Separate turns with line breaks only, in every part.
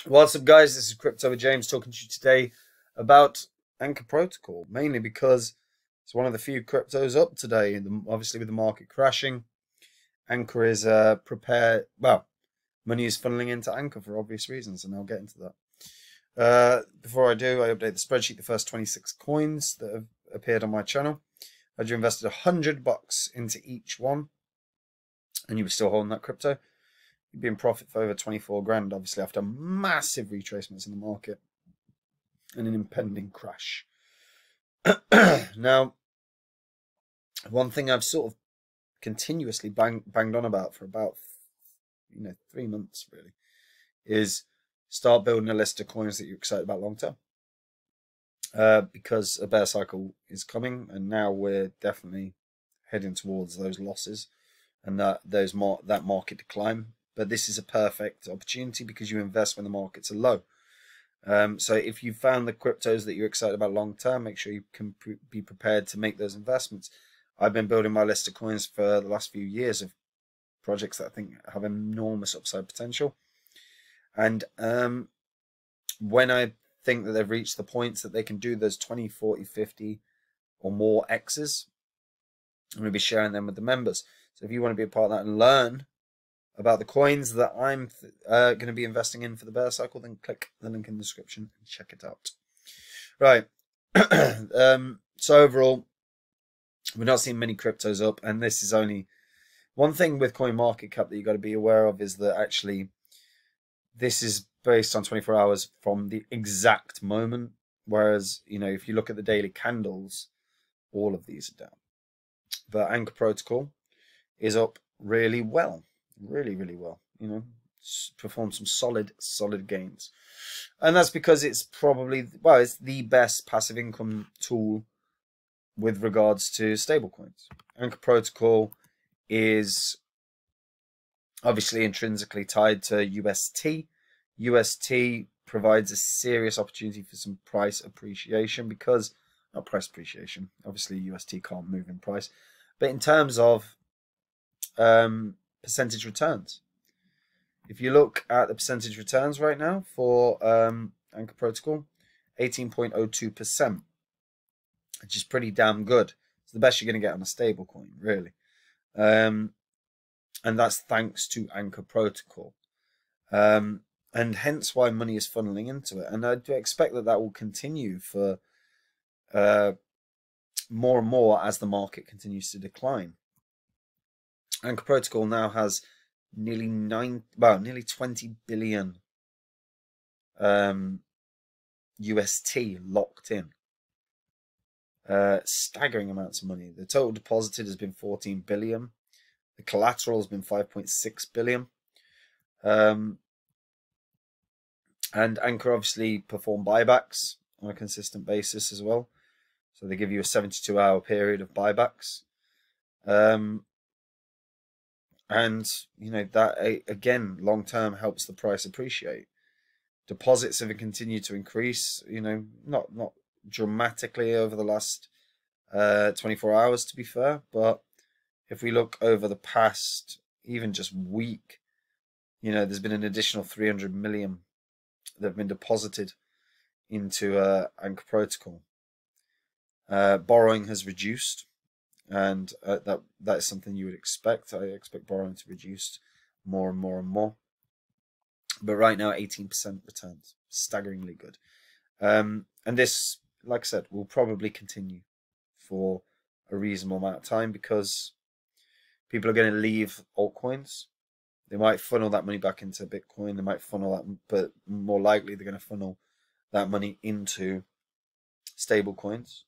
What's up, guys? This is Crypto with James talking to you today about Anchor Protocol, mainly because it's one of the few cryptos up today. Obviously, with the market crashing, Anchor is prepared. Well, money is funneling into Anchor for obvious reasons, and I'll get into that. Before I do, I update the spreadsheet. The first 26 coins that have appeared on my channel. Had you invested $100 into each one, and you were still holding that crypto, you'd be in profit for over 24 grand, obviously after massive retracements in the market and an impending crash. Now, one thing I've sort of continuously banged on about for about 3 months really is start building a list of coins that you're excited about long term, because a bear cycle is coming, and now we're definitely heading towards those losses and that market decline. But this is a perfect opportunity because you invest when the markets are low. So if you found the cryptos that you're excited about long term, make sure you can be prepared to make those investments. I've been building my list of coins for the last few years of projects that I think have enormous upside potential. And when I think that they've reached the points that they can do those 20, 40, 50 or more X's, I'm going to be sharing them with the members. So if you want to be a part of that and learn about the coins that I'm going to be investing in for the bear cycle, then click the link in the description and check it out. Right. So overall, we're not seeing many cryptos up, and this is only one thing with CoinMarketCap that you got to be aware of, is that actually this is based on 24 hours from the exact moment, whereas if you look at the daily candles, all of these are down. But Anchor Protocol is up really well. Really well, performed some solid gains, and that's because it's probably, it's the best passive income tool with regards to stablecoins. Anchor Protocol is obviously intrinsically tied to UST. UST provides a serious opportunity for some price appreciation, because not price appreciation, obviously UST can't move in price, but in terms of percentage returns. If you look at the percentage returns right now for Anchor Protocol, 18.02%, which is pretty damn good. It's the best you're going to get on a stable coin, really. And that's thanks to Anchor Protocol. And hence why money is funneling into it. And I do expect that will continue for more and more as the market continues to decline. Anchor Protocol now has nearly 20 billion UST locked in. Staggering amounts of money. The total deposited has been 14 billion. The collateral has been 5.6 billion. And Anchor obviously perform buybacks on a consistent basis as well. So they give you a 72-hour period of buybacks. And that again long term helps the price appreciate. Deposits have continued to increase, not dramatically over the last 24 hours, to be fair, but if we look over the past even just week, there's been an additional 300 million that have been deposited into Anchor Protocol. Borrowing has reduced, and that is something you would expect. I expect borrowing to reduce more and more. But right now, 18% returns, staggeringly good. And this, like I said, will probably continue for a reasonable amount of time, because people are going to leave altcoins. They might funnel that money back into Bitcoin. They might funnel that, but more likely they're going to funnel that money into stable coins.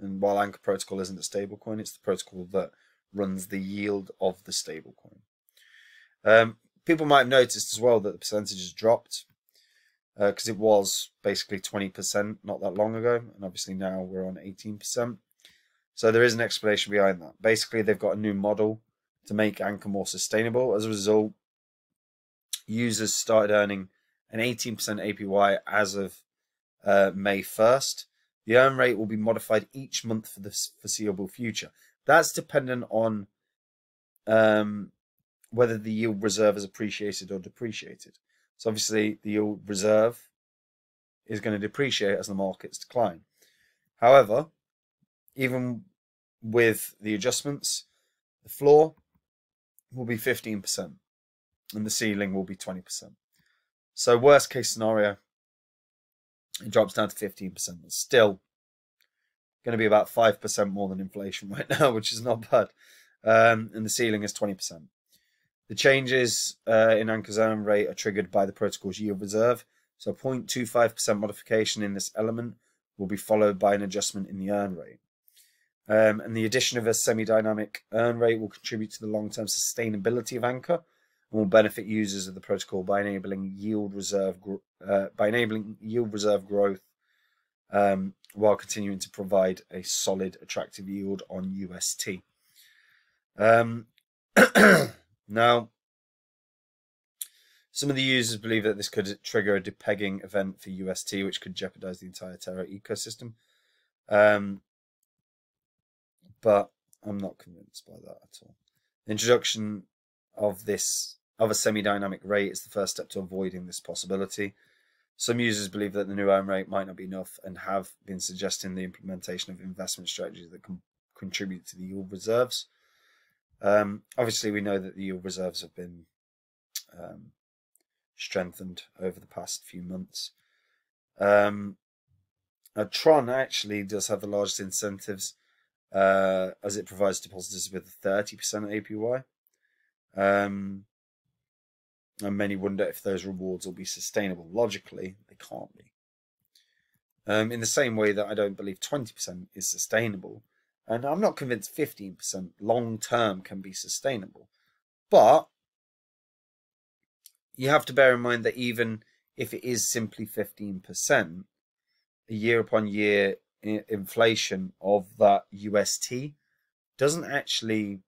And while Anchor Protocol isn't a stable coin, it's the protocol that runs the yield of the stable coin. People might have noticed as well that the percentage has dropped, because it was basically 20% not that long ago, and obviously now we're on 18%. So there is an explanation behind that. Basically, they've got a new model to make Anchor more sustainable. As a result, users started earning an 18% APY as of May 1st. The earn rate will be modified each month for the foreseeable future. That's dependent on whether the yield reserve is appreciated or depreciated. So obviously the yield reserve is going to depreciate as the markets decline. However, even with the adjustments, the floor will be 15% and the ceiling will be 20%. So worst case scenario, it drops down to 15%. It's still going to be about 5% more than inflation right now, which is not bad. And the ceiling is 20%. The changes in Anchor's earn rate are triggered by the protocol's yield reserve. So a 0.25% modification in this element will be followed by an adjustment in the earn rate. And the addition of a semi-dynamic earn rate will contribute to the long-term sustainability of Anchor and will benefit users of the protocol by enabling yield reserve growth while continuing to provide a solid, attractive yield on UST. Now, some of the users believe that this could trigger a depegging event for UST, which could jeopardize the entire Terra ecosystem. But I'm not convinced by that at all. The introduction of a semi-dynamic rate is the first step to avoiding this possibility. Some users believe that the new earn rate might not be enough and have been suggesting the implementation of investment strategies that can contribute to the yield reserves. Obviously, we know that the yield reserves have been strengthened over the past few months. Tron actually does have the largest incentives as it provides depositors with a 30% APY. And many wonder if those rewards will be sustainable. Logically, they can't be. In the same way that I don't believe 20% is sustainable. And I'm not convinced 15% long-term can be sustainable. But you have to bear in mind that even if it is simply 15%, a year-upon-year inflation of that UST doesn't actually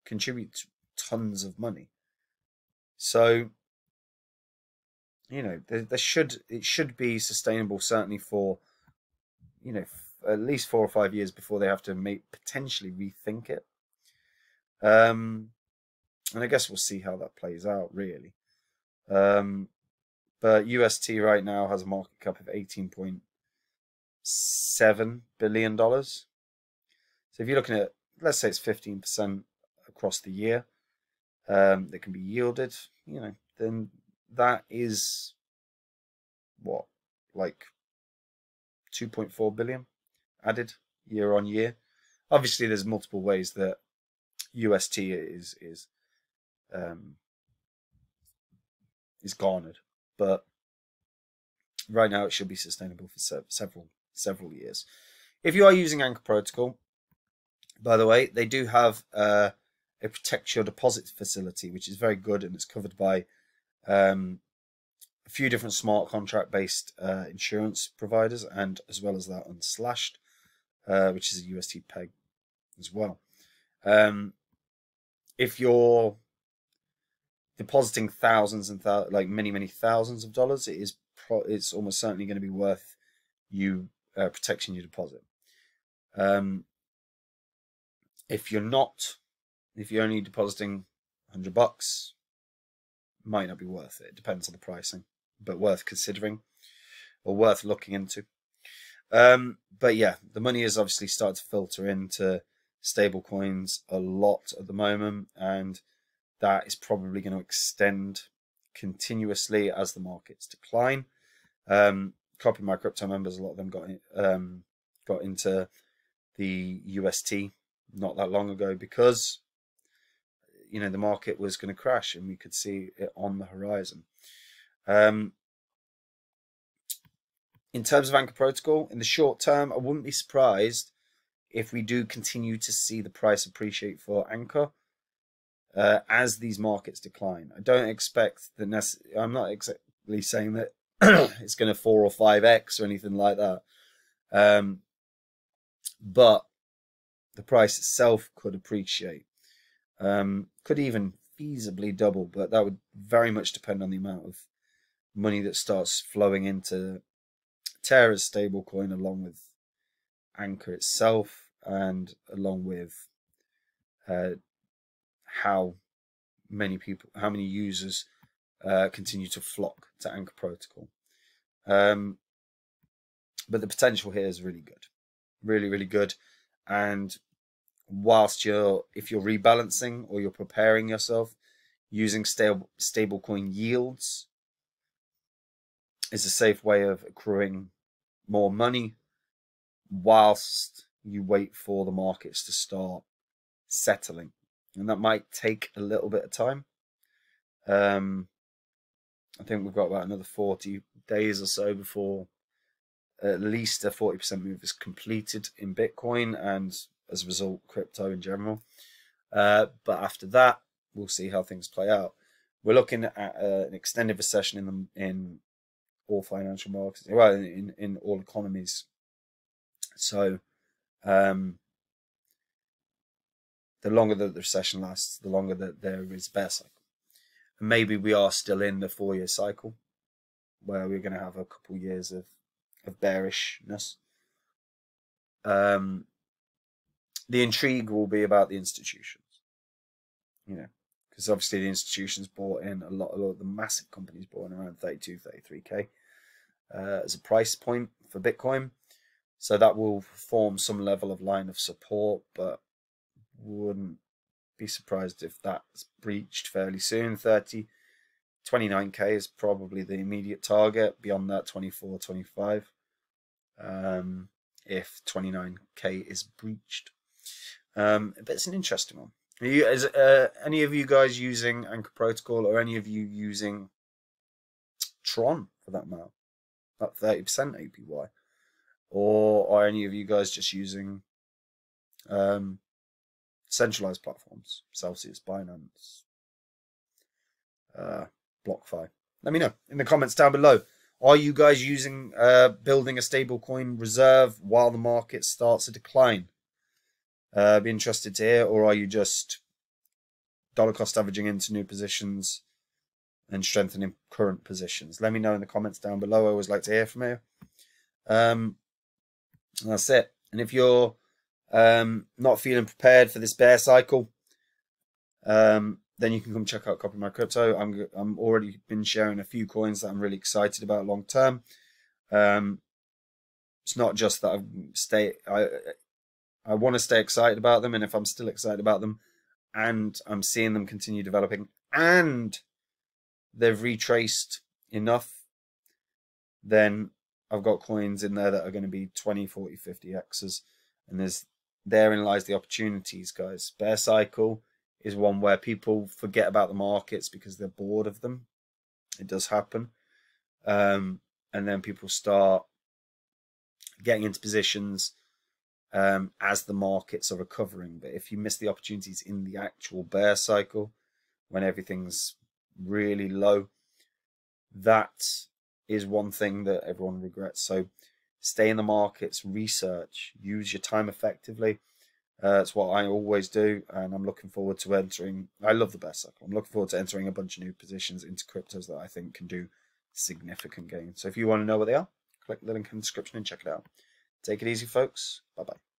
contribute tons of money. So, you know, it should be sustainable, certainly for, you know, at least 4 or 5 years before they have to potentially rethink it. And I guess we'll see how that plays out, really. But UST right now has a market cap of $18.7 billion. So if you're looking at, let's say it's 15% across the year that can be yielded, you know, then that is what, like 2.4 billion added year on year. Obviously, there's multiple ways that UST is garnered, but right now it should be sustainable for several years. If you are using Anchor Protocol, by the way, they do have a protect your deposit facility, which is very good, and it's covered by a few different smart contract based insurance providers, and as well as that on Slashed, which is a UST peg as well. If you're depositing thousands and like many thousands of dollars, it's almost certainly going to be worth you protecting your deposit. If you're only depositing $100, might not be worth it. It depends on the pricing, but worth considering or worth looking into. But yeah, the money has obviously started to filter into stable coins a lot at the moment, and that is probably going to extend continuously as the markets decline. Copy my crypto members, a lot of them got into the UST not that long ago because, you know, the market was going to crash and we could see it on the horizon. In terms of Anchor Protocol, in the short term, I wouldn't be surprised if we do continue to see the price appreciate for Anchor as these markets decline. I don't expect I'm not exactly saying that it's going to 4 or 5x or anything like that. But the price itself could appreciate. Could even feasibly double, but that would very much depend on the amount of money that starts flowing into Terra's stablecoin along with Anchor itself, and along with how many users continue to flock to Anchor Protocol. But the potential here is really good, really good. And whilst if you're rebalancing or you're preparing yourself, using stablecoin yields is a safe way of accruing more money whilst you wait for the markets to start settling. And that might take a little bit of time. I think we've got about another 40 days or so before at least a 40% move is completed in Bitcoin and as a result crypto in general. But after that, we'll see how things play out. We're looking at an extended recession in all financial markets, well, in all economies. So the longer that the recession lasts, the longer that there is bear cycle. And maybe we are still in the 4-year cycle where we're going to have a couple of years of bearishness. The intrigue will be about the institutions, because obviously the institutions bought in a lot of the massive companies bought in around 32, 33k as a price point for Bitcoin. So that will form some level of line of support, but wouldn't be surprised if that's breached fairly soon. 29k is probably the immediate target. Beyond that, 24, 25. If 29k is breached. But it's an interesting one. Is any of you guys using Anchor Protocol, or any of you using Tron for that matter? That 30% APY, or are any of you guys just using centralized platforms, Celsius, Binance, BlockFi? Let me know in the comments down below. Are you guys using building a stablecoin reserve while the market starts to decline? Be interested to hear. Or are you just dollar cost averaging into new positions and strengthening current positions? Let me know in the comments down below. I always like to hear from you. That's it. And if you're not feeling prepared for this bear cycle, then you can come check out Copy My Crypto. I'm already been sharing a few coins that I'm really excited about long term. It's not just that I want to stay excited about them, and if I'm still excited about them, and I'm seeing them continue developing, and they've retraced enough, then I've got coins in there that are going to be 20, 40, 50 X's, and therein lies the opportunities, guys. Bear cycle is one where people forget about the markets because they're bored of them. It does happen. And then people start getting into positions as the markets are recovering. But if you miss the opportunities in the actual bear cycle, when everything's really low, that is one thing that everyone regrets. So stay in the markets, research, use your time effectively. It's what I always do, and I'm looking forward to entering. I love the bear cycle. I'm looking forward to entering a bunch of new positions into cryptos that I think can do significant gains. So if you want to know what they are, click the link in the description and check it out. Take it easy, folks. Bye-bye.